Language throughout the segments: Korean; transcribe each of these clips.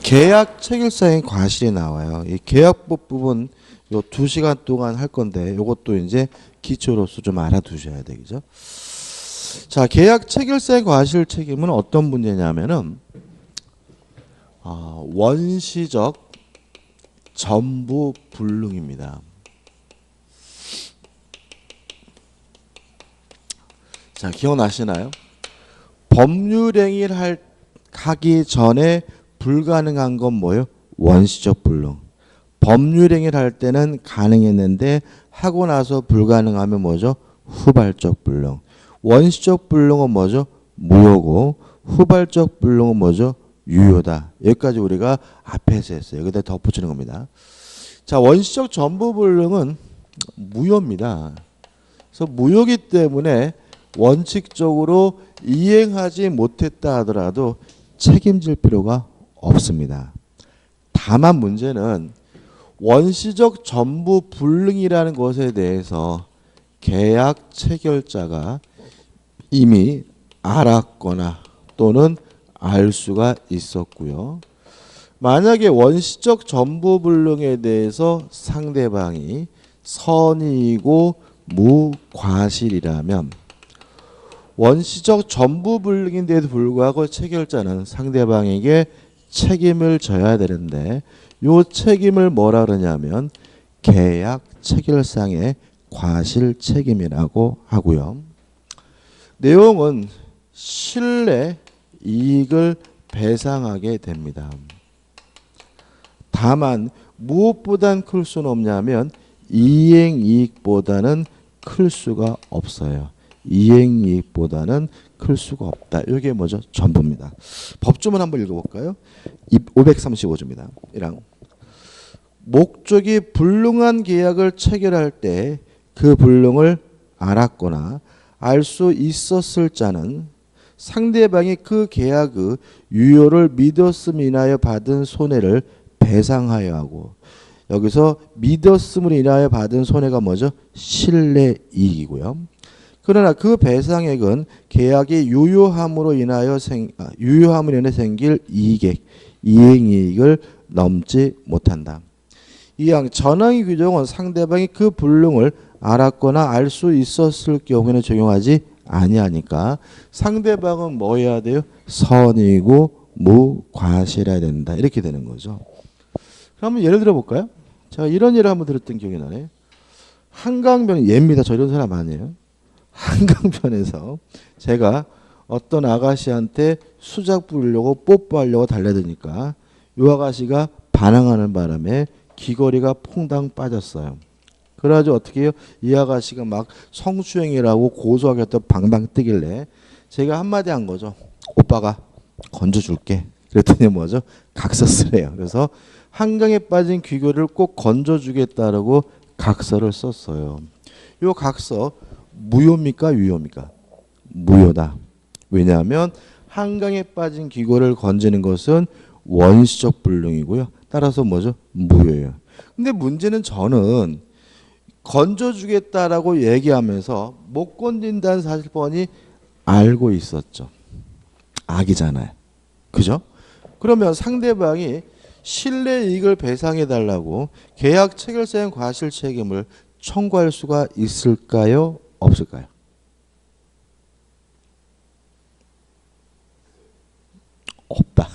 계약 체결사행 과실이 나와요. 이 계약법 부분 요 2시간 동안 할 건데 요것도 이제 기초로서 좀 알아두셔야 되겠죠. 자, 계약 체결사행 과실 책임은 어떤 문제냐면은 원시적 전부 불능입니다. 자, 기억나시나요? 법률행위를 하기 전에 불가능한 건 뭐예요? 원시적 불능. 법률행위를 할 때는 가능했는데 하고 나서 불가능하면 뭐죠? 후발적 불능. 원시적 불능은 뭐죠? 무효고 후발적 불능은 뭐죠? 유효다. 여기까지 우리가 앞에서 했어요. 여기다 덧붙이는 겁니다. 자, 원시적 전부 불능은 무효입니다. 그래서 무효기 때문에 원칙적으로 이행하지 못했다 하더라도 책임질 필요가 없습니다. 다만 문제는 원시적 전부 불능이라는 것에 대해서 계약 체결자가 이미 알았거나 또는 알 수가 있었고요. 만약에 원시적 전부 불능에 대해서 상대방이 선의이고 무과실이라면 원시적 전부 불능인데도 불구하고 체결자는 상대방에게 책임을 져야 되는데 요 책임을 뭐라 그러냐면 계약 체결상의 과실 책임이라고 하고요. 내용은 신뢰 이익을 배상하게 됩니다. 다만 무엇보단 클 수는 없냐면 이행이익보다는 클 수가 없어요. 이행이익보다는 클 수가 없다. 이게 뭐죠? 전부입니다. 법조문 한번 읽어볼까요? 535조입니다. 1항. 목적이 불능한 계약을 체결할 때 그 불능을 알았거나 알 수 있었을 자는 상대방이 그 계약의 유효를 믿었음 인하여 받은 손해를 배상하여 하고, 여기서 믿었음을 인하여 받은 손해가 뭐죠? 신뢰이익이고요. 그러나 그 배상액은 계약이 유효함으로 인해 생길 이행이익을 넘지 못한다. 이항 전항의 규정은 상대방이 그 불능을 알았거나 알 수 있었을 경우에는 적용하지 아니하니까 상대방은 뭐 해야 돼요? 선이고 무과실해야 된다. 이렇게 되는 거죠. 그러면 예를 들어 볼까요? 제가 이런 예를 한번 들었던 기억이 나네. 한강변, 예입니다. 저 이런 사람 아니에요. 한강변에서 제가 어떤 아가씨한테 수작 부리려고 뽀뽀하려고 달려드니까 이 아가씨가 반항하는 바람에 귀걸이가 퐁당 빠졌어요. 그래가지고 어떻게 해요? 이 아가씨가 막 성추행이라고 고소하겠다고 방방 뜨길래 제가 한마디 한 거죠. 오빠가 건져줄게. 그랬더니 뭐죠? 각서쓰래요. 그래서 한강에 빠진 귀걸이를 꼭 건져주겠다라고 각서를 썼어요. 이 각서 무효입니까? 유효입니까? 무효다. 왜냐하면 한강에 빠진 귀걸이를 건지는 것은 원시적 불능이고요. 따라서 뭐죠? 무효예요. 근데 문제는 저는 건져주겠다라고 얘기하면서 못 건진다는 사실 뻔히 알고 있었죠. 악이잖아요. 그죠? 그러면 상대방이 신뢰이익을 배상해달라고 계약 체결사행 과실 책임을 청구할 수가 있을까요? 없을까요? 없다.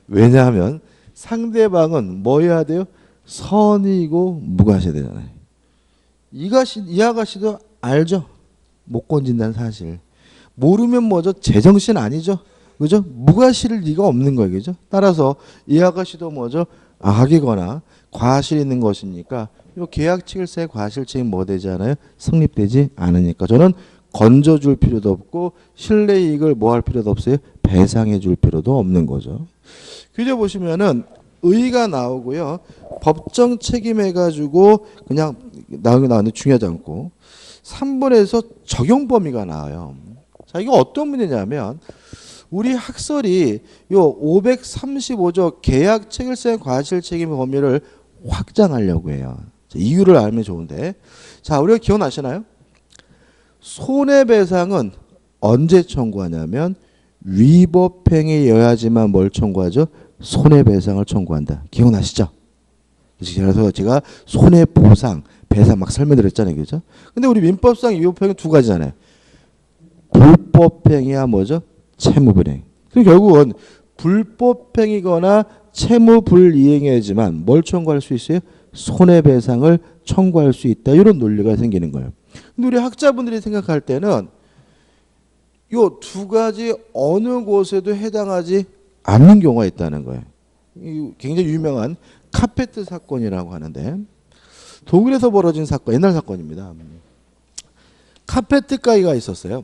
왜냐하면 상대방은 뭐 해야 돼요? 선이고 무과실해야 되잖아요. 이 아가씨도 알죠? 못 건진다는 사실. 모르면 뭐죠? 제정신 아니죠? 그죠? 무과실일 리가 없는 거예요. 그죠? 따라서 이 아가씨도 뭐죠? 악이거나 과실이 있는 것이니까 이 계약 체결사의 과실 책임 뭐 되지 않아요? 성립되지 않으니까 저는 건져줄 필요도 없고 신뢰이익을 뭐 할 필요도 없어요? 배상해 줄 필요도 없는 거죠. 규제 보시면은 의의가 나오고요. 법정 책임해가지고 그냥 나오는데 중요하지 않고 3번에서 적용 범위가 나와요. 자, 이거 어떤 문제냐면 우리 학설이 요 535조 계약 체결사행 과실 책임 범위를 확장하려고 해요. 자, 이유를 알면 좋은데, 자, 우리가 기억나시나요? 손해배상은 언제 청구하냐면 위법행위여야지만 뭘 청구하죠? 손해배상을 청구한다. 기억나시죠? 그래서 제가 손해보상, 배상 막 설명드렸잖아요. 그죠? 근데 우리 민법상 위법행위 두 가지잖아요. 불법행위야 뭐죠? 채무불이행. 그럼 결국은 불법행위거나 채무불이행이지만 뭘 청구할 수 있어요? 손해배상을 청구할 수 있다. 이런 논리가 생기는 거예요. 근데 우리 학자분들이 생각할 때는 요 두 가지 어느 곳에도 해당하지 않는 경우가 있다는 거예요. 굉장히 유명한 카페트 사건이라고 하는데 독일에서 벌어진 사건, 옛날 사건입니다. 카페트 가게가 있었어요.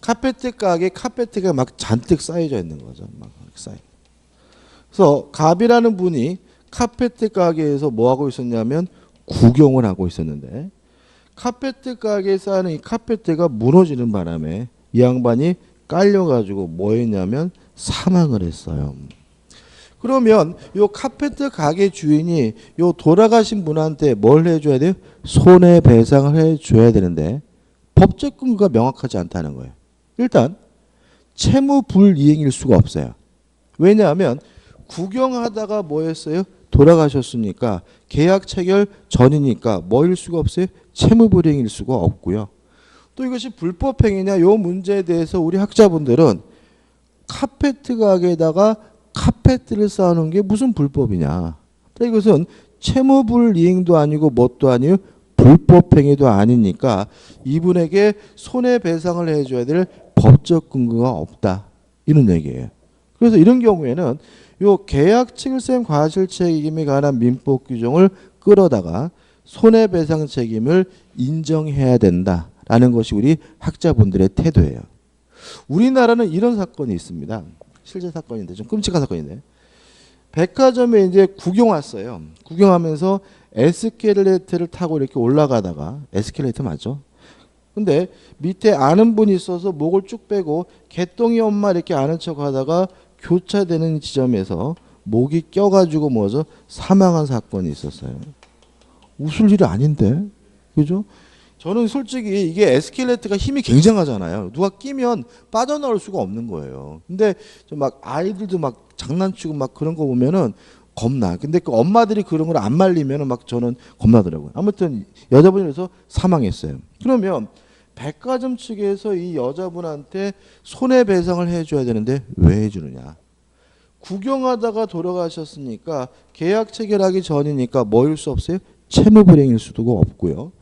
카페트 가게 카페트가 막 잔뜩 쌓여져 있는 거죠. 막 쌓여. 그래서 갑이라는 분이 카페트 가게에서 뭐 하고 있었냐면 구경을 하고 있었는데 카페트 가게에 쌓이는 이 카페트가 무너지는 바람에 이 양반이 깔려가지고 뭐 했냐면 사망을 했어요. 그러면 요 카페트 가게 주인이 요 돌아가신 분한테 뭘 해줘야 돼요? 손해배상을 해줘야 되는데 법적 근거가 명확하지 않다는 거예요. 일단 채무불이행일 수가 없어요. 왜냐하면 구경하다가 뭐 했어요? 돌아가셨으니까 계약 체결 전이니까 뭐일 수가 없어요? 채무불이행일 수가 없고요. 또 이것이 불법행위냐 요 문제에 대해서 우리 학자분들은 카페트 가게에다가 카페트를 쌓아놓은 게 무슨 불법이냐. 이것은 채무불이행도 아니고 뭣도 아니고 불법행위도 아니니까 이분에게 손해배상을 해줘야 될 법적 근거가 없다. 이런 얘기예요. 그래서 이런 경우에는 요 계약체결성 과실책임에 관한 민법 규정을 끌어다가 손해배상 책임을 인정해야 된다라는 것이 우리 학자분들의 태도예요. 우리나라는 이런 사건이 있습니다. 실제 사건인데 좀 끔찍한 사건인데 백화점에 이제 구경 왔어요. 구경하면서 에스컬레이터를 타고 이렇게 올라가다가 에스컬레이터 맞죠? 근데 밑에 아는 분이 있어서 목을 쭉 빼고 개똥이 엄마 이렇게 아는 척 하다가 교차되는 지점에서 목이 껴가지고 뭐죠? 사망한 사건이 있었어요. 웃을 일이 아닌데, 그죠? 저는 솔직히 이게 에스컬레이터가 힘이 굉장하잖아요. 누가 끼면 빠져나올 수가 없는 거예요. 근데 막 아이들도 막 장난치고 막 그런 거 보면은 겁나. 근데 그 엄마들이 그런 걸 안 말리면은 막 저는 겁나더라고요. 아무튼 여자분이 그래서 사망했어요. 그러면 백화점 측에서 이 여자분한테 손해배상을 해줘야 되는데 왜 해주느냐? 구경하다가 돌아가셨으니까 계약 체결하기 전이니까 뭐일 수 없어요? 채무불이행일 수도 없고요.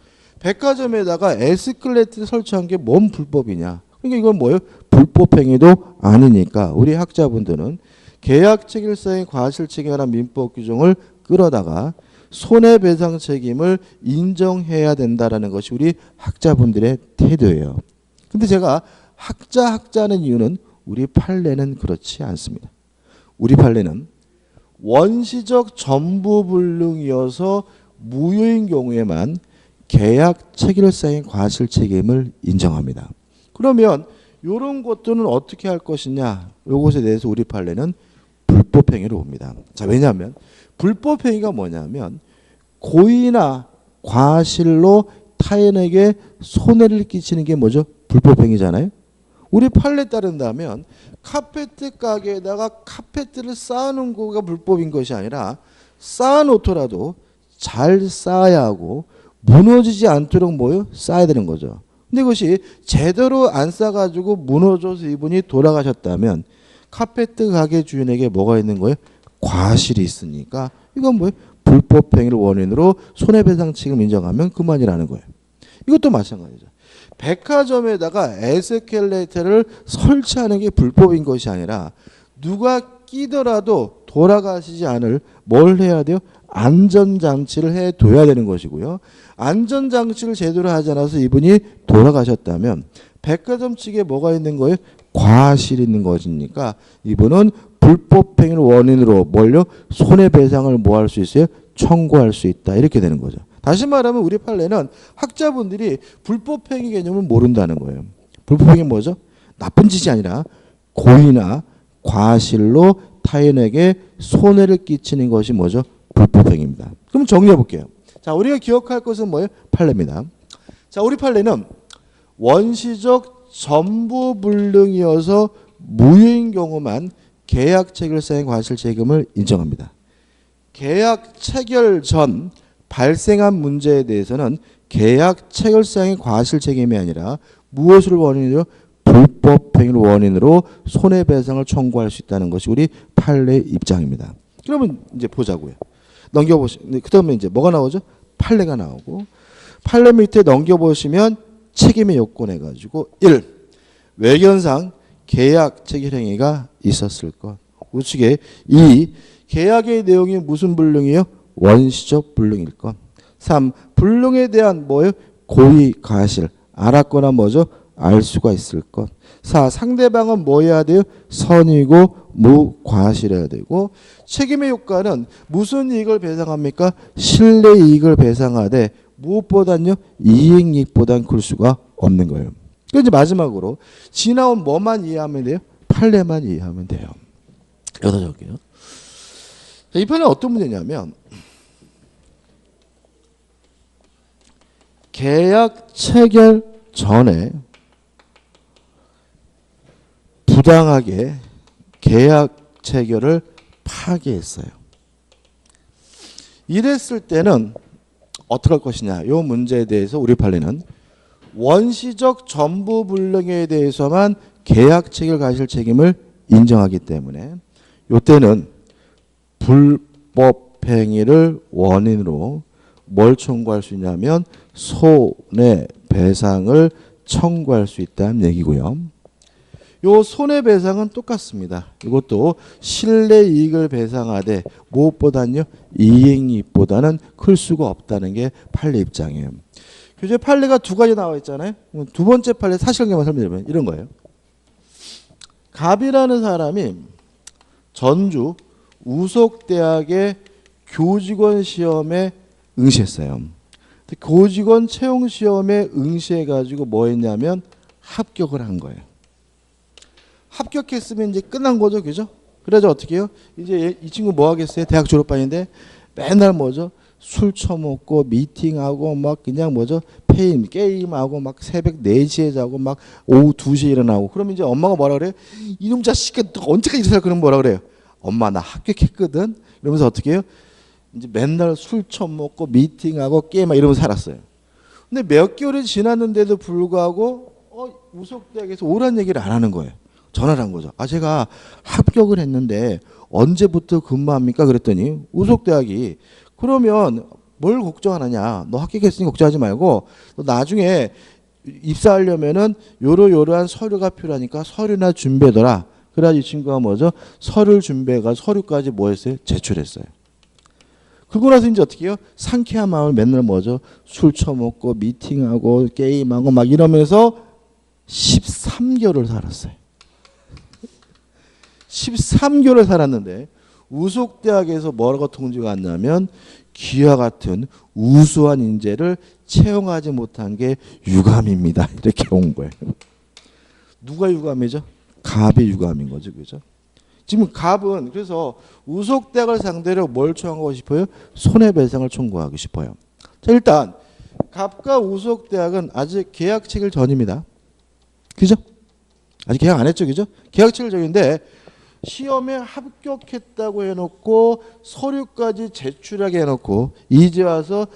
백화점에다가 에스컬레이터를 설치한 게 뭔 불법이냐? 그러니까 이건 뭐예요? 불법행위도 아니니까 우리 학자분들은 계약 체결성의 과실책임에 관한 민법 규정을 끌어다가 손해배상 책임을 인정해야 된다라는 것이 우리 학자분들의 태도예요. 근데 제가 학자는 이유는 우리 판례는 그렇지 않습니다. 우리 판례는 원시적 전부불능이어서 무효인 경우에만 계약 체결성의 과실책임을 인정합니다. 그러면 이런 것들은 어떻게 할 것이냐? 이것에 대해서 우리 판례는 불법행위로 봅니다. 자, 왜냐하면 불법행위가 뭐냐면 고의나 과실로 타인에게 손해를 끼치는 게 뭐죠? 불법행위잖아요. 우리 판례에 따른다면 카페트 가게에다가 카페트를 쌓아놓은 거가 불법인 것이 아니라 쌓아놓더라도 잘 쌓아야 하고 무너지지 않도록 뭐요? 쌓아야 되는 거죠. 근데 이것이 제대로 안 쌓아가지고 무너져서 이분이 돌아가셨다면 카페트 가게 주인에게 뭐가 있는 거예요? 과실이 있으니까 이건 뭐예요? 불법행위를 원인으로 손해배상 책임 인정하면 그만이라는 거예요. 이것도 마찬가지죠. 백화점에다가 에스컬레이터를 설치하는 게 불법인 것이 아니라 누가 끼더라도 돌아가시지 않을 뭘 해야 돼요? 안전장치를 해둬야 되는 것이고요. 안전장치를 제대로 하지 않아서 이분이 돌아가셨다면 백화점 측에 뭐가 있는 거예요? 과실이 있는 것이니까 이분은 불법행위를 원인으로 뭘요? 손해배상을 뭐 할 수 있어요? 청구할 수 있다. 이렇게 되는 거죠. 다시 말하면 우리 판례는 학자분들이 불법행위 개념을 모른다는 거예요. 불법행위 뭐죠? 나쁜 짓이 아니라 고의나 과실로 타인에게 손해를 끼치는 것이 뭐죠? 불법행위입니다. 그럼 정리해 볼게요. 자, 우리가 기억할 것은 뭐예요? 판례입니다. 자, 우리 판례는 원시적 전부불능이어서 무효인 경우만 계약 체결상의 과실책임을 인정합니다. 계약 체결 전 발생한 문제에 대해서는 계약 체결상의 과실책임이 아니라 무엇을 원인으로? 불법행위를 원인으로 손해배상을 청구할 수 있다는 것이 우리 판례의 입장입니다. 그러면 이제 보자고요. 넘겨보시면 그다음에 이제 뭐가 나오죠? 판례가 나오고 판례 밑에 넘겨보시면 책임의 요건 해가지고 1. 외견상 계약 체결 행위가 있었을 것. 우측에 2. 계약의 내용이 무슨 불능이요? 원시적 불능일 것. 3. 불능에 대한 뭐예요? 고의 과실. 알았거나 뭐죠? 알 수가 있을 것. 4. 상대방은 뭐 해야 돼요? 선이고 무과실해야 되고 책임의 효과는 무슨 이익을 배상합니까? 실내 이익을 배상하되 무엇보다는요? 이익이익보단 클 수가 없는 거예요. 그래서 이제 마지막으로 지나온 뭐만 이해하면 돼요? 판례만 이해하면 돼요. 여기다 적을게요. 이 판례는 어떤 문제냐면 계약 체결 전에 부당하게 계약 체결을 파기했어요. 이랬을 때는 어떻게 할 것이냐. 이 문제에 대해서 우리 판례는 원시적 전부 불능에 대해서만 계약 체결 과실 책임을 인정하기 때문에 이때는 불법 행위를 원인으로 뭘 청구할 수 있냐면 손해배상을 청구할 수 있다는 얘기고요. 요 손해배상은 똑같습니다. 이것도 실내 이익을 배상하되 무엇보다는요 이익이익보다는 클 수가 없다는 게 판례 입장이에요. 교재 판례가 두 가지 나와 있잖아요. 두 번째 판례 사실관계만 설명드리면 이런 거예요. 갑이라는 사람이 전주 우석대학의 교직원 시험에 응시했어요. 교직원 채용 시험에 응시해가지고 뭐 했냐면 합격을 한 거예요. 합격했으면 이제 끝난 거죠, 그죠? 그래서 어떻게 해요? 이제 이 친구 뭐 하겠어요? 대학 졸업반인데 맨날 뭐죠? 술 처먹고 미팅하고 막 그냥 뭐죠? 게임하고 막 새벽 4시에 자고 막 오후 2시에 일어나고 그러면 이제 엄마가 뭐라 그래요? 이놈 자식아 언제까지 이렇게 살 그러면 뭐라 그래요? 엄마 나 합격했거든? 이러면서 어떻게 해요? 이제 맨날 술 처먹고 미팅하고 게임하고 이러면서 살았어요. 근데 몇 개월이 지났는데도 불구하고 우석대학에서 오란 얘기를 안 하는 거예요. 전화를 한 거죠. 제가 합격을 했는데 언제부터 근무합니까? 그랬더니 우석대학이 그러면 뭘 걱정하느냐. 너 합격했으니 걱정하지 말고 너 나중에 입사하려면은 요러요러한 서류가 필요하니까 서류나 준비해둬라. 그래가지고 이 친구가 뭐죠? 서류를 준비해가 서류까지 뭐 했어요? 제출했어요. 그러고 나서 이제 어떻게 해요? 상쾌한 마음을 맨날 뭐죠? 술 처먹고 미팅하고 게임하고 막 이러면서 13개월을 살았어요. 13개월을 살았는데 우석대학에서 뭐라고 통지가 왔냐면 기와 같은 우수한 인재를 채용하지 못한 게 유감입니다. 이렇게 온 거예요. 누가 유감이죠? 갑이 유감인 거죠. 그죠? 지금 갑은 그래서 우석대학을 상대로 뭘 청구하고 싶어요? 손해배상을 청구하고 싶어요. 자, 일단 갑과 우석대학은 아직 계약 체결 전입니다. 그죠? 아직 계약 안 했죠. 그죠? 계약 체결 전인데 시험에 합격했다고 해놓고 서류까지 제출하게 해놓고 이제 와서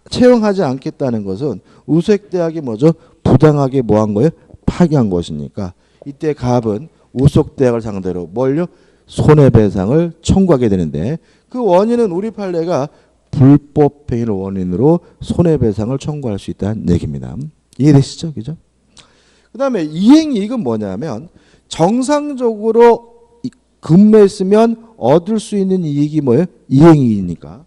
채용하지 않겠다는 것은 우석대학이 뭐죠? 부당하게 뭐 한 거예요? 파기한 것이니까 이때 갑은 우석대학을 상대로 뭘요? 손해배상을 청구하게 되는데 그 원인은 우리 판례가 불법행위를 원인으로 손해배상을 청구할 수 있다는 얘기입니다. 이해되시죠? 그죠? 그 다음에 이행이익은 뭐냐면 정상적으로 근무했으면 얻을 수 있는 이익이 뭐예요? 이행이익이니까.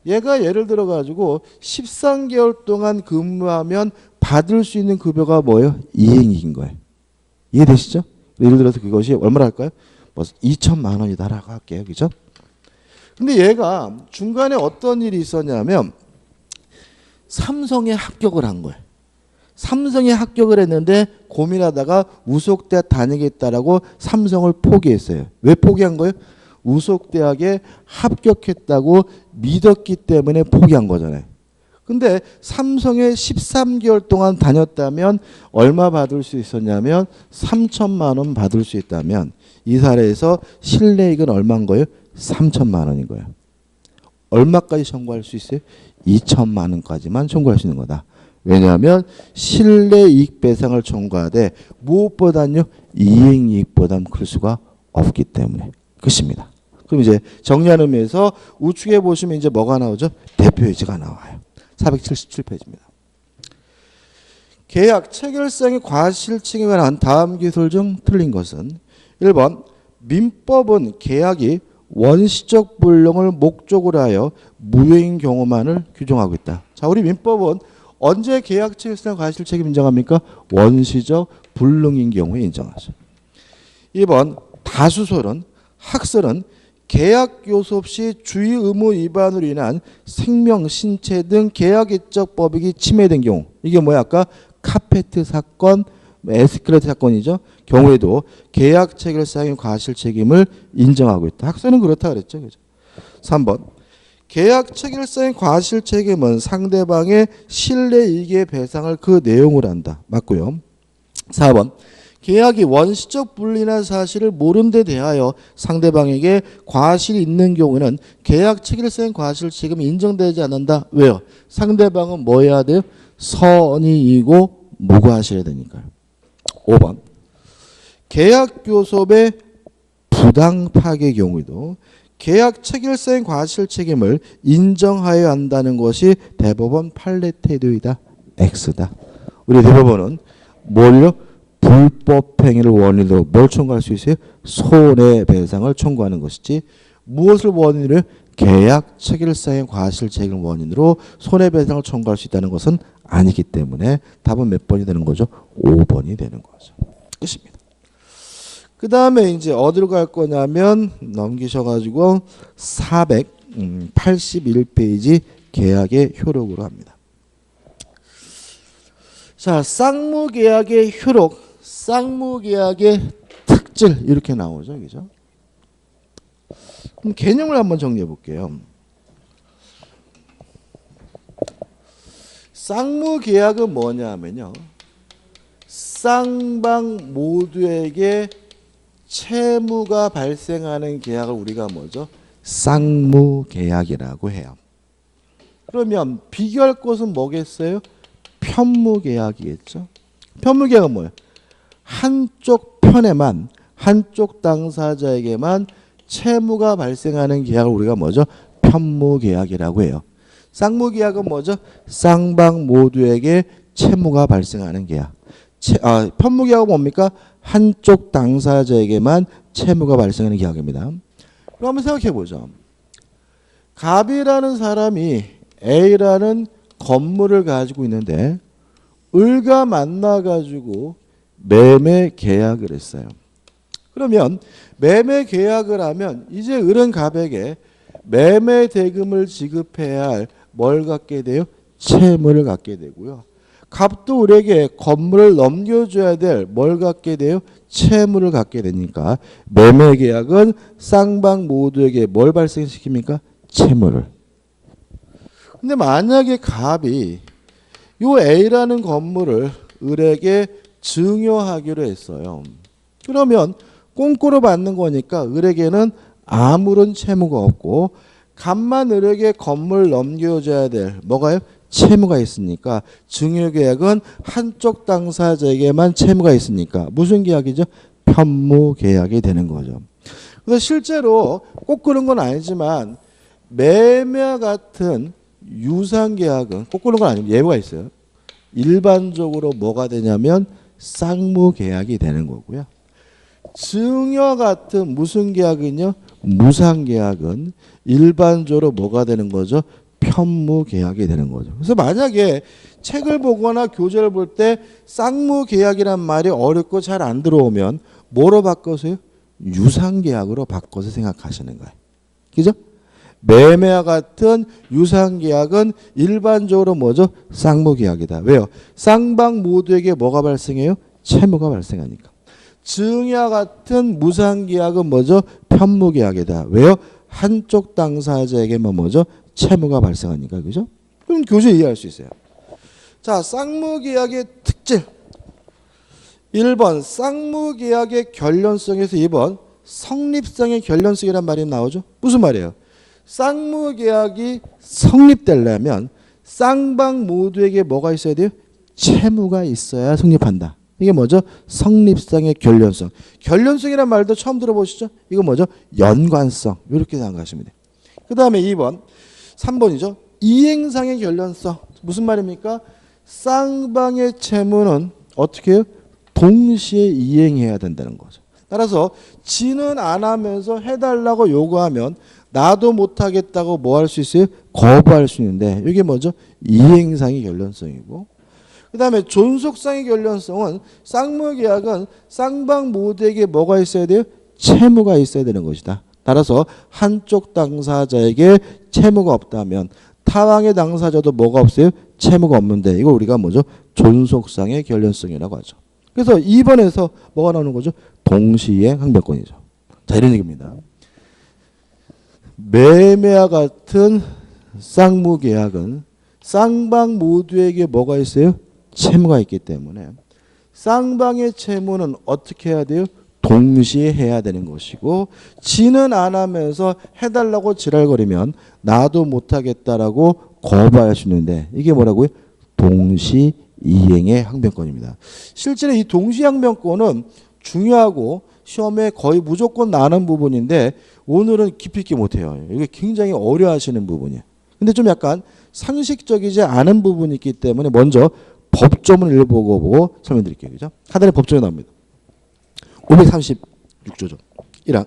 얘가 예를 들어 가지고 13개월 동안 근무하면 받을 수 있는 급여가 뭐예요? 이행이익인 거예요. 이해되시죠? 예를 들어서 그것이 얼마나 할까요? 뭐 2천만 원이다라고 할게요. 그죠? 근데 얘가 중간에 어떤 일이 있었냐면 삼성에 합격을 한 거예요. 삼성에 합격을 했는데 고민하다가 우석대학 다니겠다라고 삼성을 포기했어요. 왜 포기한 거예요? 우석대학에 합격했다고 믿었기 때문에 포기한 거잖아요. 근데 삼성에 13개월 동안 다녔다면 얼마 받을 수 있었냐면 3천만 원 받을 수 있다면 이 사례에서 실내이익은 얼마인 거예요? 3천만 원인 거예요. 얼마까지 청구할 수 있어요? 2천만 원까지만 청구할 수 있는 거다. 왜냐하면 실내이익 배상을 청구하되 무엇보다는요 이익이익보다는 클 수가 없기 때문에 그렇습니다. 그럼 이제 정리하는 의미에서 우측에 보시면 이제 뭐가 나오죠? 대표이지가 나와요. 477페이지입니다. 계약 체결상의 과실치에 관한 다음 기술 중 틀린 것은 1번 민법은 계약이 원시적 불능을 목적으로 하여 무효인 경우만을 규정하고 있다. 자, 우리 민법은 언제 계약 체결상 과실 책임 인정합니까? 원시적 불능인 경우에 인정하죠. 2번 다수설은 학설은 계약 요소 없이 주의 의무 위반으로 인한 생명, 신체 등 계약의적 법익이 침해된 경우 이게 뭐야 아까 카페트 사건, 에스컬레이터 사건이죠. 경우에도 계약 체결상의 과실 책임을 인정하고 있다. 학설은 그렇다 그랬죠. 그죠? 3번 계약 체결상의 과실 책임은 상대방의 실내이익의 배상을 그 내용으로 한다. 맞고요. 4번 계약이 원시적 불리한 사실을 모른 데 대하여 상대방에게 과실이 있는 경우에는 계약 체결상 과실 책임이 인정되지 않는다. 왜요? 상대방은 뭐 해야 돼요? 선의이고 무과실해야 되니까요. 5번 계약 교섭의 부당 파괴의 경우에도 계약 체결상 과실 책임을 인정하여야 한다는 것이 대법원 판례 태도이다. X다. 우리 대법원은 뭘요? 불법 행위를 원인으로 뭘 청구할 수 있어요? 손해배상을 청구하는 것이지 무엇을 원인으로 계약 체결상의 과실 책임을 원인으로 손해배상을 청구할 수 있다는 것은 아니기 때문에 답은 몇 번이 되는 거죠? 5번이 되는 거죠. 끝입니다. 그 다음에 이제 어디로 갈 거냐면 넘기셔가지고 481페이지 계약의 효력으로 합니다. 자, 쌍무계약의 효력, 쌍무계약의 특질 이렇게 나오죠, 그죠? 그럼 개념을 한번 정리해 볼게요. 쌍무계약은 뭐냐면요, 쌍방 모두에게 채무가 발생하는 계약을 우리가 뭐죠? 쌍무계약이라고 해요. 그러면 비교할 것은 뭐겠어요? 편무계약이겠죠. 편무계약은 뭐예요? 한쪽 편에만 한쪽 당사자에게만 채무가 발생하는 계약을 우리가 뭐죠? 편무계약이라고 해요. 쌍무계약은 뭐죠? 쌍방 모두에게 채무가 발생하는 계약. 편무계약은 뭡니까? 한쪽 당사자에게만 채무가 발생하는 계약입니다. 그럼 한번 생각해 보죠. 갑이라는 사람이 A라는 건물을 가지고 있는데 을과 만나가지고 매매 계약을 했어요. 그러면 매매 계약을 하면 이제 을은 갑에게 매매 대금을 지급해야 할 뭘 갖게 돼요? 채무를 갖게 되고요. 갑도 을에게 건물을 넘겨줘야 될 뭘 갖게 돼요? 채무를 갖게 되니까 매매 계약은 쌍방 모두에게 뭘 발생시킵니까? 채무를. 근데 만약에 갑이 요 A라는 건물을 을에게 증여하기로 했어요. 그러면 꽁꼬로 받는 거니까 을에게는 아무런 채무가 없고 갑만 을에게 건물을 넘겨줘야 될 뭐가요? 채무가 있으니까 증여계약은 한쪽 당사자에게만 채무가 있으니까 무슨 계약이죠? 편무계약이 되는 거죠. 그래서 실제로 꼭 그런 건 아니지만 매매와 같은 유상계약은 꼭 그런 건 아니고 예외가 있어요. 일반적으로 뭐가 되냐면 쌍무계약이 되는 거고요. 증여 같은 무슨 계약은요? 무상계약은 일반적으로 뭐가 되는 거죠? 편무계약이 되는 거죠. 그래서 만약에 책을 보거나 교재를 볼 때 쌍무계약이란 말이 어렵고 잘 안 들어오면 뭐로 바꿔서요? 유상계약으로 바꿔서 생각하시는 거예요. 그죠? 매매와 같은 유상계약은 일반적으로 뭐죠? 쌍무계약이다. 왜요? 쌍방 모두에게 뭐가 발생해요? 채무가 발생하니까. 증여와 같은 무상계약은 뭐죠? 편무계약이다. 왜요? 한쪽 당사자에게만 뭐죠? 채무가 발생하니까. 그죠? 그럼 교재 이해할 수 있어요. 자, 쌍무계약의 특징. 1번 쌍무계약의 결련성에서 2번 성립성의 결련성이란 말이 나오죠. 무슨 말이에요? 쌍무계약이 성립되려면 쌍방 모두에게 뭐가 있어야 돼요? 채무가 있어야 성립한다. 이게 뭐죠? 성립성의 결련성. 결련성이란 말도 처음 들어보시죠? 이거 뭐죠? 연관성. 이렇게 생각하시면 돼요. 그 다음에 2번, 3번이죠. 이행상의 결련성. 무슨 말입니까? 쌍방의 채무는 어떻게 해요? 동시에 이행해야 된다는 거죠. 따라서 지는 안 하면서 해달라고 요구하면 나도 못하겠다고 뭐 할 수 있어요? 거부할 수 있는데 이게 뭐죠? 이행상의 결련성이고, 그 다음에 존속상의 결련성은 쌍무계약은 쌍방 모두에게 뭐가 있어야 돼요? 채무가 있어야 되는 것이다. 따라서 한쪽 당사자에게 채무가 없다면 타왕의 당사자도 뭐가 없어요? 채무가 없는데 이거 우리가 뭐죠? 존속상의 결련성이라고 하죠. 그래서 2번에서 뭐가 나오는 거죠? 동시이행 항변권이죠. 자, 이런 얘기입니다. 매매와 같은 쌍무계약은 쌍방 모두에게 뭐가 있어요? 채무가 있기 때문에 쌍방의 채무는 어떻게 해야 돼요? 동시에 해야 되는 것이고, 지는 안 하면서 해달라고 지랄거리면 나도 못하겠다라고 거부할 수 있는데 이게 뭐라고요? 동시이행의 항변권입니다. 실제로 이 동시항변권은 중요하고 시험에 거의 무조건 나오는 부분인데 오늘은 깊이 있게 못해요. 이게 굉장히 어려워하시는 부분이에요. 근데 좀 약간 상식적이지 않은 부분이 있기 때문에 먼저 법조문을 읽어보고 설명드릴게요. 그죠? 하단에 법조문이 나옵니다. 536조죠. 1항.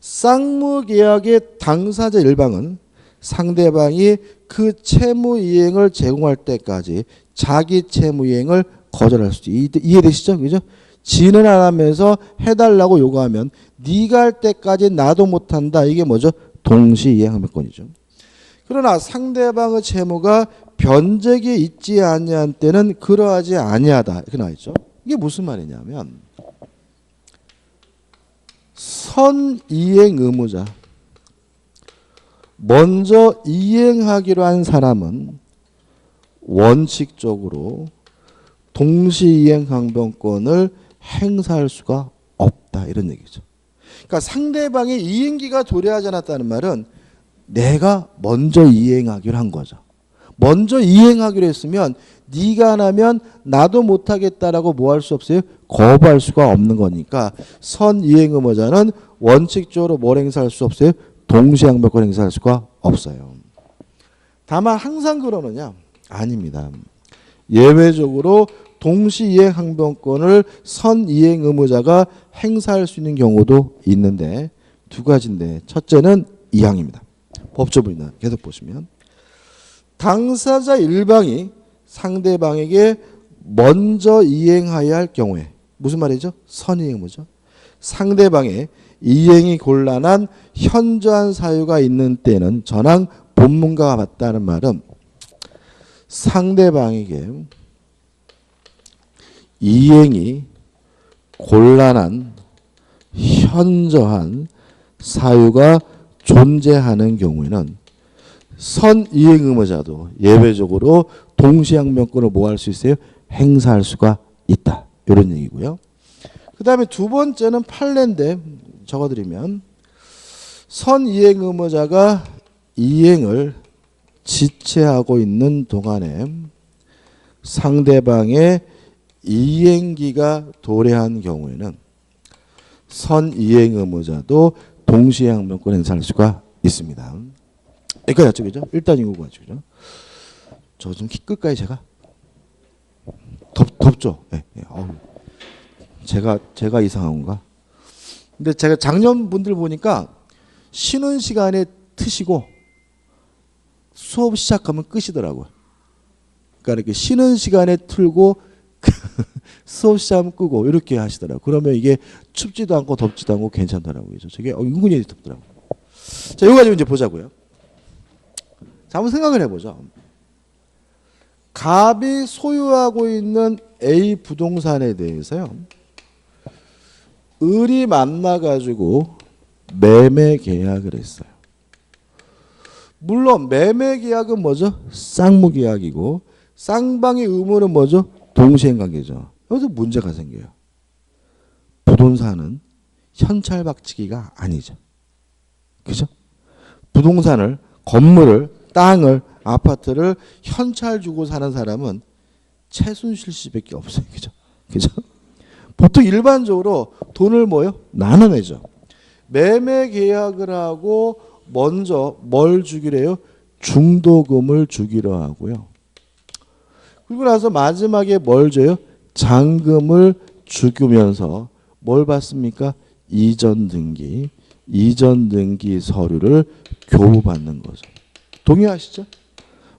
쌍무계약의 당사자 일방은 상대방이 그 채무 이행을 제공할 때까지 자기 채무 이행을 거절할 수 있다. 이해되시죠? 그죠? 지는 안 하면서 해달라고 요구하면 네가 할 때까지 나도 못한다. 이게 뭐죠? 동시이행 항변권이죠. 그러나 상대방의 채무가 변제기에 있지 아니한 때는 그러하지 아니하다. 이렇게 나와 있죠. 이게 무슨 말이냐면 선이행 의무자, 먼저 이행하기로 한 사람은 원칙적으로 동시이행 항변권을 행사할 수가 없다. 이런 얘기죠. 그러니까 상대방의 이행기가 도래하지 않았다는 말은 내가 먼저 이행하기로 한 거죠. 먼저 이행하기로 했으면 네가 안 하면 나도 못하겠다라고 뭐 할 수 없어요? 거부할 수가 없는 거니까 선이행 의무자는 원칙적으로 뭘 행사할 수 없어요? 동시항변권 행사할 수가 없어요. 다만 항상 그러느냐? 아닙니다. 예외적으로 동시이행 항변권을 선이행 의무자가 행사할 수 있는 경우도 있는데 두 가지인데, 첫째는 2항입니다. 법조문이나 계속 보시면 당사자 일방이 상대방에게 먼저 이행하여야 할 경우에, 무슨 말이죠? 선이행 의무죠. 상대방의 이행이 곤란한 현저한 사유가 있는 때는 전항 본문과 맞다는 말은 상대방에게 이행이 곤란한 현저한 사유가 존재하는 경우에는 선이행 의무자도 예외적으로 동시항변권을 뭐 할 수 있어요? 행사할 수가 있다. 이런 얘기고요. 그 다음에 두 번째는 판례인데 적어드리면 선이행 의무자가 이행을 지체하고 있는 동안에 상대방의 이행기가 도래한 경우에는 선이행 의무자도 동시항변권 행사할 수가 있습니다. 여기까지 맞죠? 일단 이거 맞죠? 저 좀 키 끌까요, 제가? 덥죠? 네, 네. 제가 이상한 건가? 근데 제가 작년 분들 보니까 쉬는 시간에 트시고 수업 시작하면 끄시더라고요. 그러니까 이렇게 쉬는 시간에 틀고 수업 시작하면 끄고 이렇게 하시더라고요. 그러면 이게 춥지도 않고 덥지도 않고 괜찮더라고요. 저게 은근히 덥더라고요. 자, 이거 가지고 이제 보자고요. 자, 한번 생각을 해보죠. 갑이 소유하고 있는 A 부동산에 대해서요, 을이 만나가지고 매매 계약을 했어요. 물론 매매 계약은 뭐죠? 쌍무 계약이고 쌍방의 의무는 뭐죠? 동시행 관계죠. 여기서 문제가 생겨요. 부동산은 현찰 박치기가 아니죠. 그죠? 부동산을, 건물을, 땅을, 아파트를 현찰 주고 사는 사람은 최순실 씨밖에 없어요. 그죠? 그죠? 보통 일반적으로 돈을 뭐요? 나눠내죠. 매매 계약을 하고 먼저 뭘 주기로 해요? 중도금을 주기로 하고요. 그리고 나서 마지막에 뭘 줘요? 잔금을 주면서 뭘 받습니까? 이전 등기 서류를 교부받는 거죠. 동의하시죠?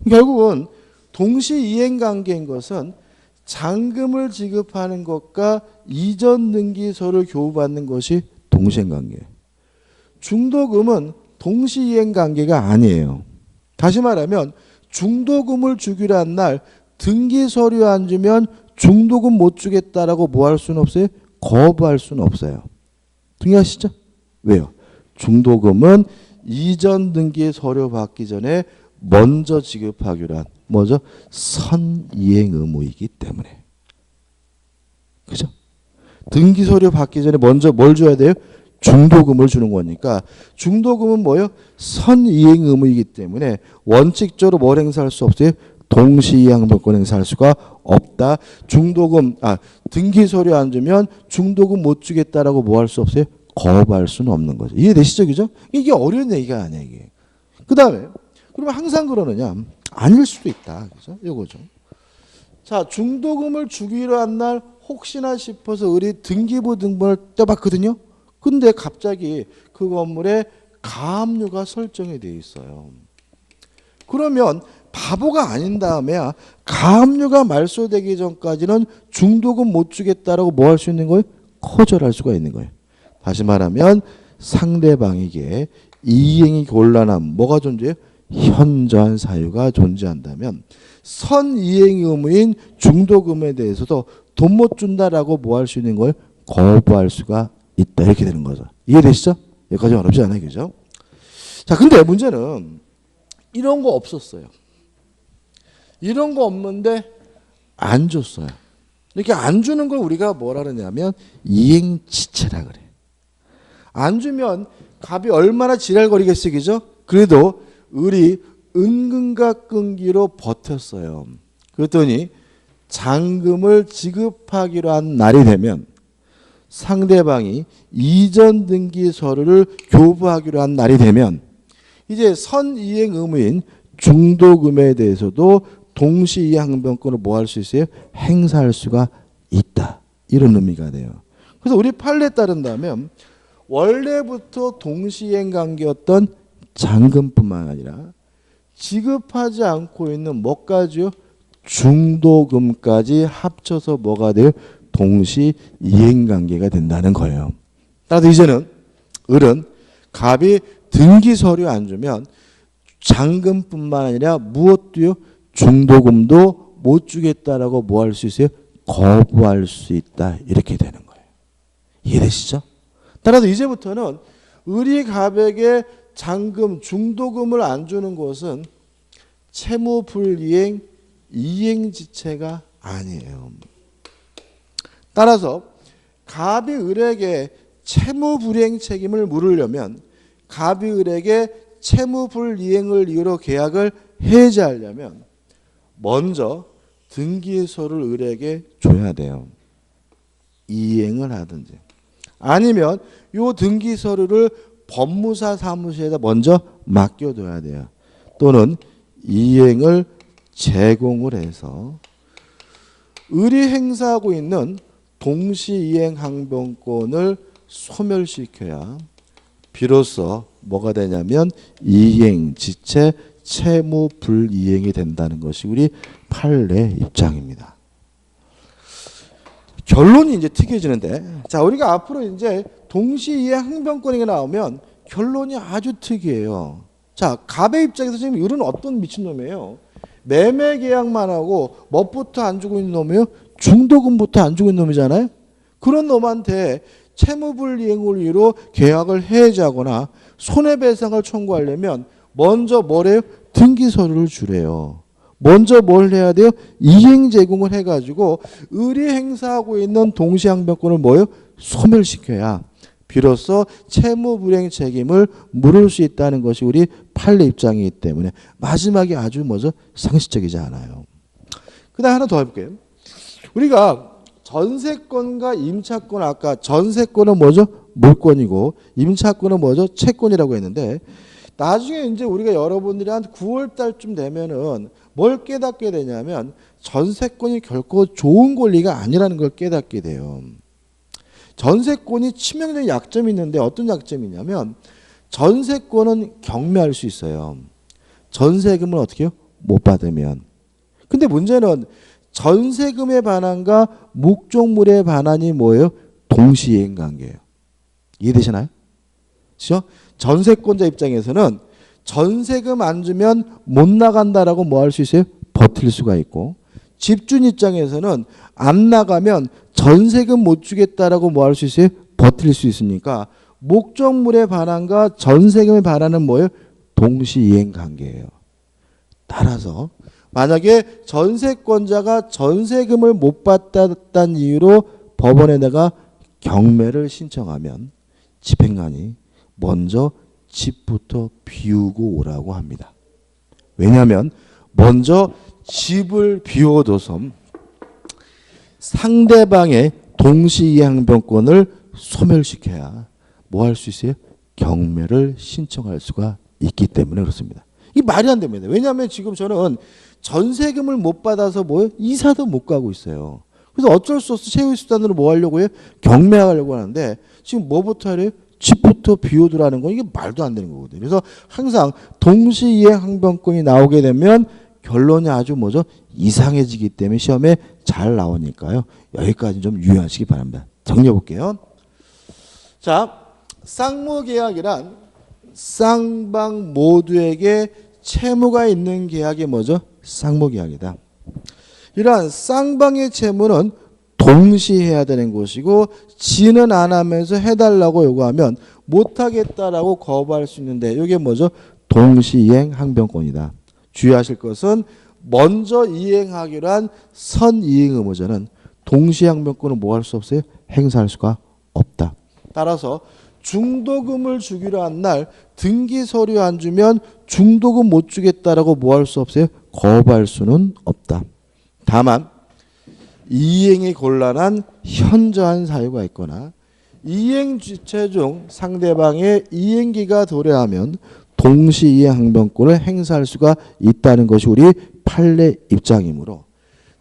결국은 동시 이행 관계인 것은 잔금을 지급하는 것과 이전 등기 서류를 교부받는 것이 동시행 관계예요. 중도금은 동시 이행 관계가 아니에요. 다시 말하면 중도금을 주기로 한 날 등기 서류 안 주면 중도금 못 주겠다라고 뭐 할 수는 없어요? 거부할 수는 없어요. 동의하시죠? 왜요? 중도금은 이전 등기 서류 받기 전에 먼저 지급하기로 한 뭐죠? 선이행 의무이기 때문에. 그죠? 등기 서류 받기 전에 먼저 뭘 줘야 돼요? 중도금을 주는 거니까 중도금은 뭐예요? 선이행 의무이기 때문에 원칙적으로 뭘 행사할 수 없어요? 동시이행변권 행사할 수가 없다. 중도금 등기 서류 안 주면 중도금 못 주겠다라고 뭐 할 수 없어요? 거부할 수는 없는 거죠. 이해되시죠? 그죠? 이게 어려운 얘기가 아니에요. 이게. 그다음에 그러면 항상 그러느냐? 아닐 수도 있다. 그죠? 요거죠. 자, 중도금을 주기로 한 날 혹시나 싶어서 을이 등기부 등본을 떼봤거든요. 근데 갑자기 그 건물에 가압류가 설정이 돼 있어요. 그러면 바보가 아닌 다음에야 가압류가 말소되기 전까지는 중도금 못 주겠다라고 뭐 할 수 있는 거예요? 거절할 수가 있는 거예요. 다시 말하면 상대방에게 이행이 곤란함 뭐가 존재해요? 현저한 사유가 존재한다면 선이행 의무인 중도금에 대해서도 돈 못 준다라고 뭐 할 수 있는 거예요? 거부할 수가 있다. 이렇게 되는 거죠. 이해되시죠? 여기까지 어렵지 않아요. 그죠? 자, 근데 문제는 이런 거 없었어요. 이런 거 없는데 안 줬어요. 이렇게 안 주는 걸 우리가 뭐라 그러냐면 이행지체라 그래. 안 주면 갑이 얼마나 지랄거리겠어요. 그죠? 그래도 을이 은근과 끈기로 버텼어요. 그랬더니 잔금을 지급하기로 한 날이 되면 상대방이 이전 등기 서류를 교부하기로 한 날이 되면 이제 선이행 의무인 중도금에 대해서도 동시이행변권을 뭐 할 수 있어요? 행사할 수가 있다. 이런 의미가 돼요. 그래서 우리 판례에 따른다면 원래부터 동시이행 관계였던 잔금뿐만 아니라 지급하지 않고 있는 뭐까지요? 중도금까지 합쳐서 뭐가 돼요? 동시이행 관계가 된다는 거예요. 따라서 이제는 을은 갑이 등기 서류 안 주면 잔금뿐만 아니라 무엇도요? 중도금도 못 주겠다라고 뭐 할 수 있어요? 거부할 수 있다. 이렇게 되는 거예요. 이해되시죠? 따라서 이제부터는 을이 갑에게 잔금, 중도금을 안 주는 것은 채무불이행, 이행지체가 아니에요. 따라서 갑이 을에게 채무불이행 책임을 물으려면 갑이 을에게 채무불이행을 이유로 계약을 해지하려면 먼저 등기소를 을에게 줘야 돼요. 이행을 하든지 아니면 이 등기서류를 법무사 사무실에다 먼저 맡겨둬야 돼요. 또는 이행을 제공을 해서 을이 행사하고 있는 동시이행 항변권을 소멸시켜야 비로소 뭐가 되냐면 이행지체 채무불이행이 된다는 것이 우리 판례 입장입니다. 결론이 이제 특이해지는데, 자, 우리가 앞으로 이제 동시이행 항변권이 나오면 결론이 아주 특이해요. 자, 갑의 입장에서 지금 을은 어떤 미친놈이에요? 매매 계약만 하고 뭐부터 안 주고 있는 놈이에요? 중도금부터 안 주고 있는 놈이잖아요. 그런 놈한테 채무불이행을 이유로 계약을 해지하거나 손해배상을 청구하려면 먼저 뭐래요? 등기 서류를 주래요. 먼저 뭘 해야 돼요? 이행 제공을 해가지고 의리 행사하고 있는 동시항변권을 뭐예요? 소멸시켜야 비로소 채무 불이행 책임을 물을 수 있다는 것이 우리 판례 입장이기 때문에 마지막이 아주 뭐죠? 상식적이지 않아요. 그다음 하나 더 해볼게요. 우리가 전세권과 임차권, 아까 전세권은 뭐죠? 물권이고 임차권은 뭐죠? 채권이라고 했는데 나중에 이제 우리가 여러분들이 한 9월 달쯤 되면은 뭘 깨닫게 되냐면 전세권이 결코 좋은 권리가 아니라는 걸 깨닫게 돼요. 전세권이 치명적인 약점이 있는데 어떤 약점이 있냐면 전세권은 경매할 수 있어요. 전세금을 어떻게 해요? 못 받으면. 근데 문제는 전세금의 반환과 목적물의 반환이 뭐예요? 동시이행 관계예요. 이해되시나요? 그렇죠? 전세권자 입장에서는 전세금 안 주면 못 나간다라고 뭐 할 수 있어요? 버틸 수가 있고 집주인 입장에서는 안 나가면 전세금 못 주겠다라고 뭐 할 수 있어요? 버틸 수 있으니까 목적물의 반환과 전세금의 반환은 뭐예요? 동시이행 관계예요. 따라서 만약에 전세권자가 전세금을 못 받았다는 이유로 법원에다가 경매를 신청하면 집행관이 먼저 집부터 비우고 오라고 합니다. 왜냐하면 먼저 집을 비워둬서 상대방의 동시이행변권을 소멸시켜야 뭐 할 수 있어요? 경매를 신청할 수가 있기 때문에 그렇습니다. 이게 말이 안 됩니다. 왜냐하면 지금 저는 전세금을 못 받아서 뭐예요? 이사도 못 가고 있어요. 그래서 어쩔 수 없어 최후의 수단으로 뭐 하려고 해요? 경매하려고 하는데 지금 뭐부터 하래요? 집부터 비워두라는 건 이게 말도 안 되는 거거든요. 그래서 항상 동시이행 항변권이 나오게 되면 결론이 아주 뭐죠? 이상해지기 때문에 시험에 잘 나오니까요. 여기까지 좀 유의하시기 바랍니다. 정리해 볼게요. 자, 쌍무계약이란 쌍방 모두에게 채무가 있는 계약이 뭐죠? 쌍무계약이다. 이러한 쌍방의 채무는 동시에 해야 되는 것이고 지는 안 하면서 해달라고 요구하면 못하겠다라고 거부할 수 있는데 이게 뭐죠? 동시이행 항변권이다. 주의하실 것은 먼저 이행하기로 한 선이행 의무자는 동시항변권은 뭐 할 수 없어요? 행사할 수가 없다. 따라서 중도금을 주기로 한 날 등기 서류 안 주면 중도금 못 주겠다라고 뭐 할 수 없어요? 거부할 수는 없다. 다만 이행이 곤란한 현저한 사유가 있거나 이행 주체 중 상대방의 이행기가 도래하면 동시이행 항변권을 행사할 수가 있다는 것이 우리 판례 입장이므로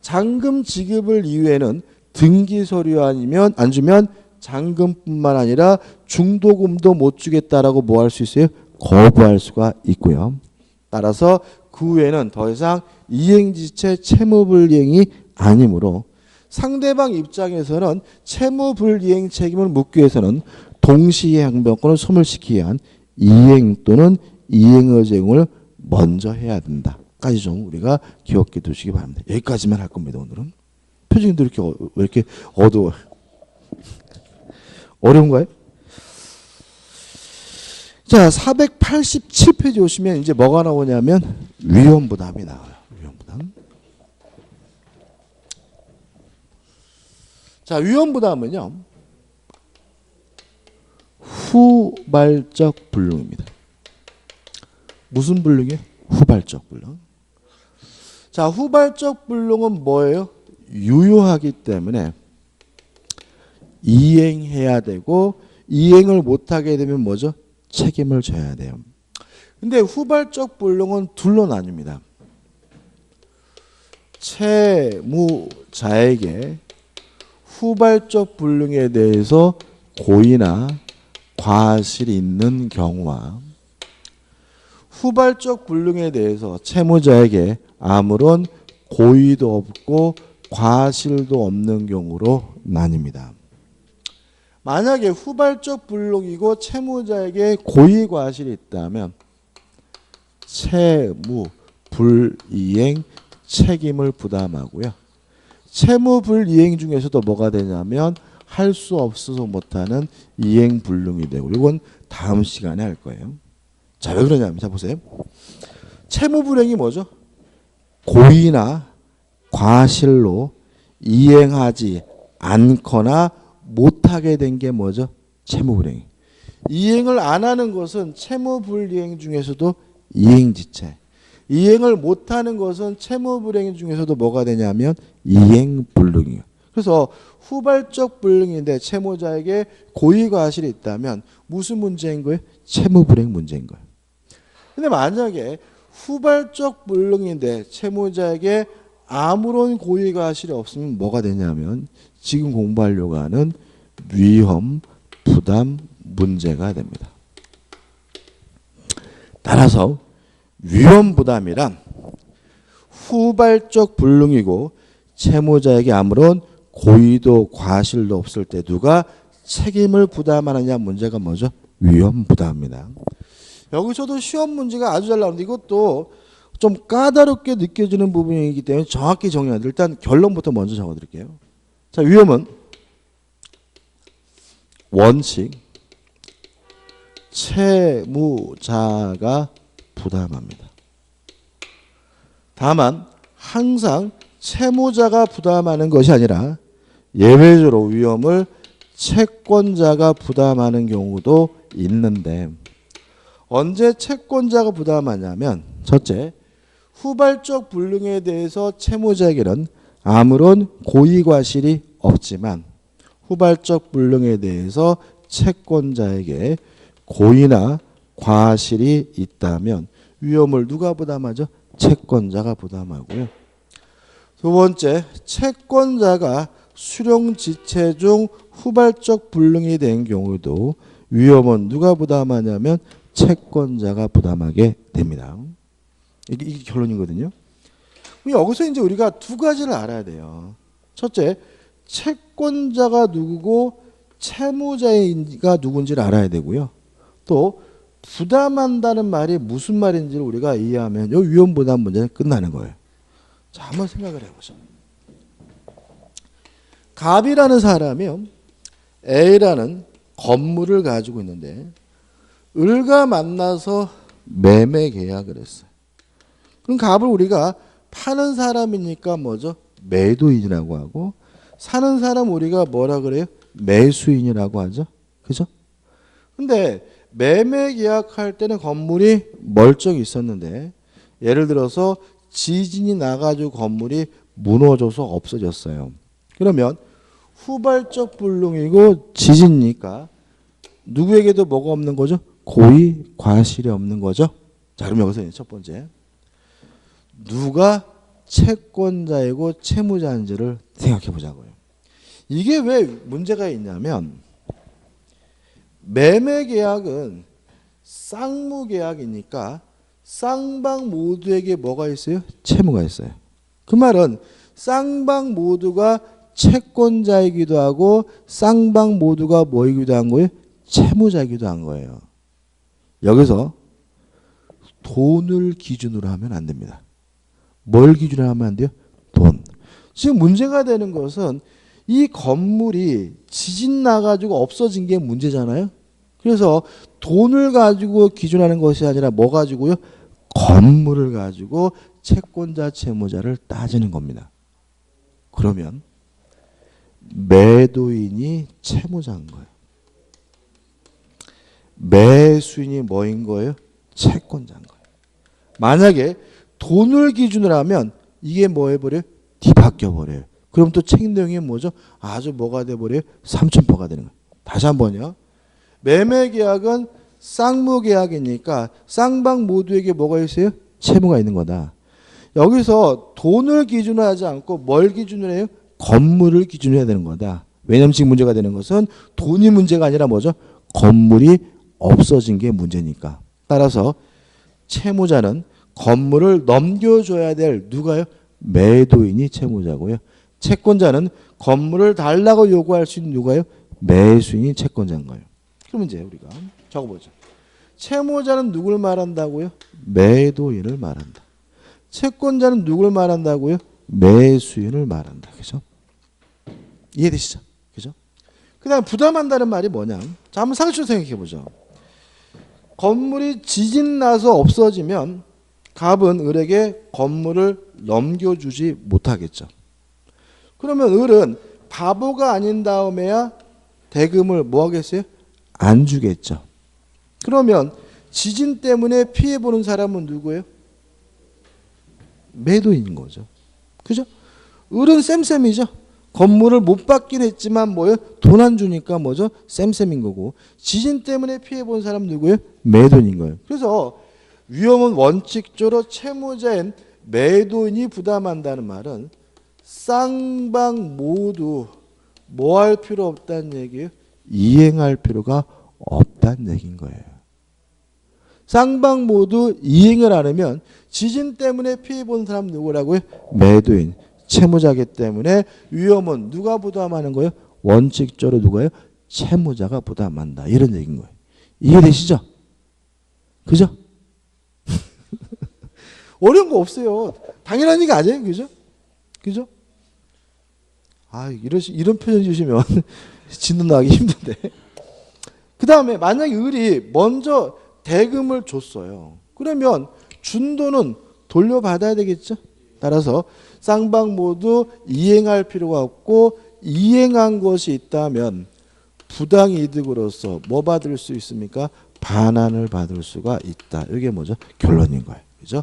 잔금 지급을 이후에는 등기 서류 아니면 안 주면 잔금뿐만 아니라 중도금도 못 주겠다라고 뭐 할 수 있어요? 거부할 수가 있고요. 따라서 그 후에는 더 이상 이행지체 채무불이행이 아니므로 상대방 입장에서는 채무불이행 책임을 묻기 위해서는 동시이행 항변권을 소멸시키기 위한 이행 또는 이행의 제공을 먼저 해야 된다. 까지 좀 우리가 기억해 두시기 바랍니다. 여기까지만 할 겁니다. 오늘은. 표정도 이렇게 왜 이렇게 어두워? 어려운가요? 자, 487페이지 오시면 이제 뭐가 나오냐면 위험부담이 나와요. 위험부담. 자, 위험부담은요. 후발적 불능입니다. 무슨 불능이에요? 후발적 불능. 자, 후발적 불능은 뭐예요? 유효하기 때문에 이행해야 되고 이행을 못하게 되면 뭐죠? 책임을 져야 돼요. 근데 후발적 불능은 둘로 나뉩니다. 채무자에게 후발적 불능에 대해서 고의나 과실이 있는 경우와 후발적 불능에 대해서 채무자에게 아무런 고의도 없고 과실도 없는 경우로 나뉩니다. 만약에 후발적 불능이고 채무자에게 고의 과실이 있다면 채무 불이행 책임을 부담하고요. 채무 불이행 중에서도 뭐가 되냐면 할 수 없어서 못하는 이행 불능이 되고 이건 다음 시간에 할 거예요. 자, 왜 그러냐면 자 보세요. 채무 불이행이 뭐죠? 고의나 과실로 이행하지 않거나 못하게 된 게 뭐죠? 채무 불이행. 이행을 안 하는 것은 채무 불이행 중에서도 이행지체. 이행을 못하는 것은 채무 불이행 중에서도 뭐가 되냐면 이행 불능이에요. 그래서 후발적 불능인데 채무자에게 고의 과실이 있다면 무슨 문제인 거예요? 채무 불이행 문제인 거예요. 근데 만약에 후발적 불능인데 채무자에게 아무런 고의 과실이 없으면 뭐가 되냐면 지금 공부하려고 하는 위험 부담 문제가 됩니다. 따라서 위험 부담이란 후발적 불능이고 채무자에게 아무런 고의도 과실도 없을 때 누가 책임을 부담하느냐 문제가 뭐죠? 위험 부담입니다. 여기서도 시험 문제가 아주 잘 나오는데 이것도 좀 까다롭게 느껴지는 부분이기 때문에 정확히 정리해야 돼요. 일단 결론부터 먼저 적어드릴게요. 자, 위험은 원칙 채무자가 부담합니다. 다만 항상 채무자가 부담하는 것이 아니라 예외적으로 위험을 채권자가 부담하는 경우도 있는데 언제 채권자가 부담하냐면 첫째, 후발적 불능에 대해서 채무자에게는 아무런 고의 과실이 없지만 후발적 불능에 대해서 채권자에게 고의나 과실이 있다면 위험을 누가 부담하죠? 채권자가 부담하고요. 두 번째, 채권자가 수령지체 중 후발적 불능이 된 경우도 위험은 누가 부담하냐면 채권자가 부담하게 됩니다. 이게 결론이거든요. 여기서 이제 우리가 두 가지를 알아야 돼요. 첫째, 채권자가 누구고 채무자가 누군지를 알아야 되고요. 또 부담한다는 말이 무슨 말인지를 우리가 이해하면 이 위험 부담 문제는 끝나는 거예요. 자, 한번 생각을 해보죠. 갑이라는 사람이요, A라는 건물을 가지고 있는데 을과 만나서 매매 계약을 했어요. 그럼 갑을 우리가 파는 사람이니까 뭐죠? 매도인이라고 하고 사는 사람 우리가 뭐라 그래요? 매수인이라고 하죠. 그죠? 근데 매매 계약할 때는 건물이 멀쩡히 있었는데 예를 들어서 지진이 나가지고 건물이 무너져서 없어졌어요. 그러면 후발적 불능이고 지진이니까 누구에게도 뭐가 없는 거죠? 고의 과실이 없는 거죠. 자, 그럼 여기서 첫 번째, 누가 채권자이고 채무자인지를 생각해 보자고요. 이게 왜 문제가 있냐면 매매 계약은 쌍무 계약이니까 쌍방 모두에게 뭐가 있어요? 채무가 있어요. 그 말은 쌍방 모두가 채권자이기도 하고 쌍방 모두가 뭐이기도 한 거예요? 채무자이기도 한 거예요. 여기서 돈을 기준으로 하면 안 됩니다. 뭘 기준으로 하면 안 돼요? 돈. 지금 문제가 되는 것은 이 건물이 지진 나가지고 없어진 게 문제잖아요. 그래서 돈을 가지고 기준하는 것이 아니라 뭐 가지고요? 건물을 가지고 채권자 채무자를 따지는 겁니다. 그러면 매도인이 채무자인 거예요. 매수인이 뭐인 거예요? 채권자인 거예요. 만약에 돈을 기준으로 하면 이게 뭐 해버려요? 뒤바뀌어 버려요. 그럼 또 책 내용이 뭐죠? 아주 뭐가 돼버려요? 삼천포가 되는 거예요. 다시 한번요. 매매 계약은 쌍무 계약이니까 쌍방 모두에게 뭐가 있어요? 채무가 있는 거다. 여기서 돈을 기준으로 하지 않고 뭘 기준으로 해요? 건물을 기준으로 해야 되는 거다. 왜냐하면 지금 문제가 되는 것은 돈이 문제가 아니라 뭐죠? 건물이 없어진 게 문제니까. 따라서 채무자는 건물을 넘겨줘야 될 누가요? 매도인이 채무자고요. 채권자는 건물을 달라고 요구할 수 있는 누가요? 매수인이 채권자인 거예요. 그럼 이제 우리가 적어보죠. 채무자는 누굴 말한다고요? 매도인을 말한다. 채권자는 누굴 말한다고요? 매수인을 말한다. 그죠? 이해되시죠? 그죠? 그 다음 부담한다는 말이 뭐냐? 자, 한번 상식적으로 생각해 보죠. 건물이 지진 나서 없어지면 갑은 을에게 건물을 넘겨주지 못하겠죠. 그러면 을은 바보가 아닌 다음에야 대금을 뭐 하겠어요? 안 주겠죠. 그러면 지진 때문에 피해보는 사람은 누구예요? 매도인인 거죠. 그죠? 을은 쌤쌤이죠. 건물을 못 받긴 했지만 뭐예요? 돈 안 주니까 뭐죠? 쌤쌤인 거고. 지진 때문에 피해본 사람 누구예요? 매도인인 거예요. 그래서 위험은 원칙적으로 채무자인 매도인이 부담한다는 말은 쌍방 모두 뭐 할 필요 없다는 얘기예요? 이행할 필요가 없다는 얘기인 거예요. 쌍방 모두 이행을 안 하면 지진 때문에 피해본 사람 누구라고요? 매도인. 채무자기 때문에 위험은 누가 부담하는 거예요? 원칙적으로 누가요? 채무자가 부담한다. 이런 얘기인 거예요. 이해되시죠? 그죠? 어려운 거 없어요. 당연한 얘기 아니에요. 그죠? 그죠? 이런 표현 주시면 진도 나기 힘든데. 그 다음에 만약에 을이 먼저 대금을 줬어요. 그러면 준 돈은 돌려받아야 되겠죠? 따라서 쌍방 모두 이행할 필요가 없고 이행한 것이 있다면 부당이득으로서 뭐 받을 수 있습니까? 반환을 받을 수가 있다. 이게 뭐죠? 결론인 거예요. 그죠?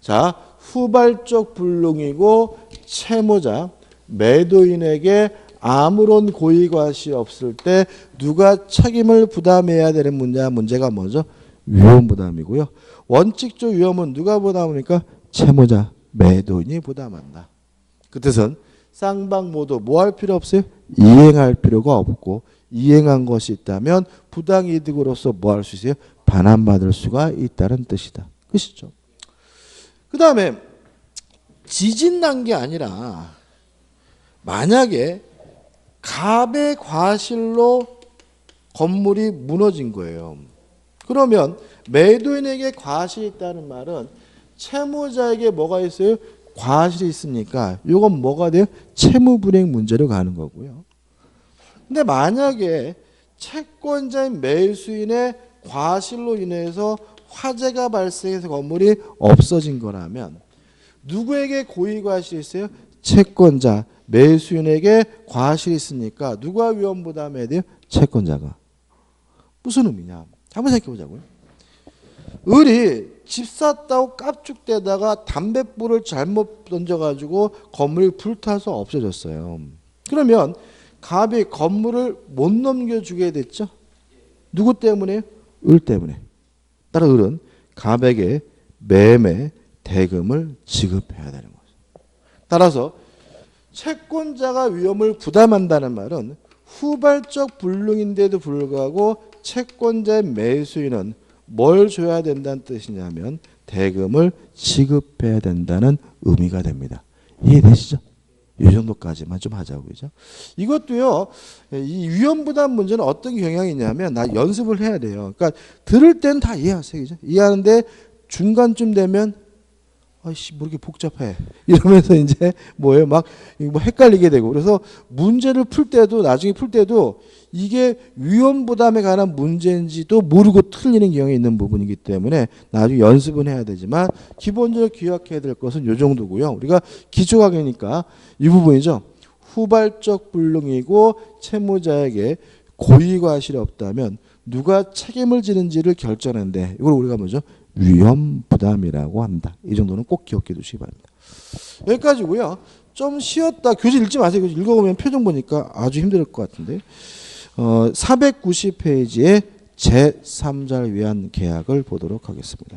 자, 후발적 불능이고 채무자, 매도인에게 아무런 고의과실이 없을 때 누가 책임을 부담해야 되는 문제가 뭐죠? 위험부담이고요. 원칙적 위험은 누가 부담합니까? 채무자, 매도인이 부담한다. 그 뜻은 쌍방 모두 뭐 할 필요 없어요? 이행할 필요가 없고 이행한 것이 있다면 부당이득으로서 뭐 할 수 있어요? 반환받을 수가 있다는 뜻이다. 그렇죠? 그 다음에 지진 난 게 아니라 만약에 갑의 과실로 건물이 무너진 거예요. 그러면 매도인에게 과실이 있다는 말은 채무자에게 뭐가 있어요? 과실이 있으니까 이건 뭐가 돼요? 채무불이행 문제로 가는 거고요. 근데 만약에 채권자인 매수인의 과실로 인해서 화재가 발생해서 건물이 없어진 거라면 누구에게 고의과실이 있어요? 채권자, 매수인에게 과실이 있으니까 누가 위험 부담해야 돼요? 채권자가. 무슨 의미냐? 한번 생각해 보자고요. 을이 집 샀다고 깝죽대다가 담뱃불을 잘못 던져가지고 건물이 불타서 없어졌어요. 그러면 갑이 건물을 못 넘겨주게 됐죠? 누구 때문에? 을 때문에. 따라 을은 갑에게 매매 대금을 지급해야 되는 거죠. 따라서 채권자가 위험을 부담한다는 말은 후발적 불능인데도 불구하고 채권자의 매수인은 뭘 줘야 된다는 뜻이냐면 대금을 지급해야 된다는 의미가 됩니다. 이해되시죠? 이 정도까지만 좀 하자고. 그죠? 이것도요, 이 위험부담 문제는 어떤 경향이 있냐면, 나 연습을 해야 돼요. 그러니까 들을 땐 다 이해하세요. 그죠? 이해하는데 중간쯤 되면, 아이씨, 뭐 이렇게 복잡해. 이러면서 이제 뭐예요? 막 뭐 헷갈리게 되고. 그래서 문제를 풀 때도, 나중에 풀 때도 이게 위험부담에 관한 문제인지도 모르고 틀리는 경향이 있는 부분이기 때문에 나중에 연습은 해야 되지만 기본적으로 기억해야 될 것은 이 정도고요. 우리가 기초학이니까 이 부분이죠. 후발적 불능이고 채무자에게 고의과실이 없다면 누가 책임을 지는지를 결정하는데 이걸 우리가 뭐죠? 위험부담이라고 한다. 이 정도는 꼭 기억해 두시기 바랍니다. 여기까지고요. 좀 쉬었다. 교재 읽지 마세요. 읽어보면 표정 보니까 아주 힘들 것 같은데. 490페이지에 제3자를 위한 계약을 보도록 하겠습니다.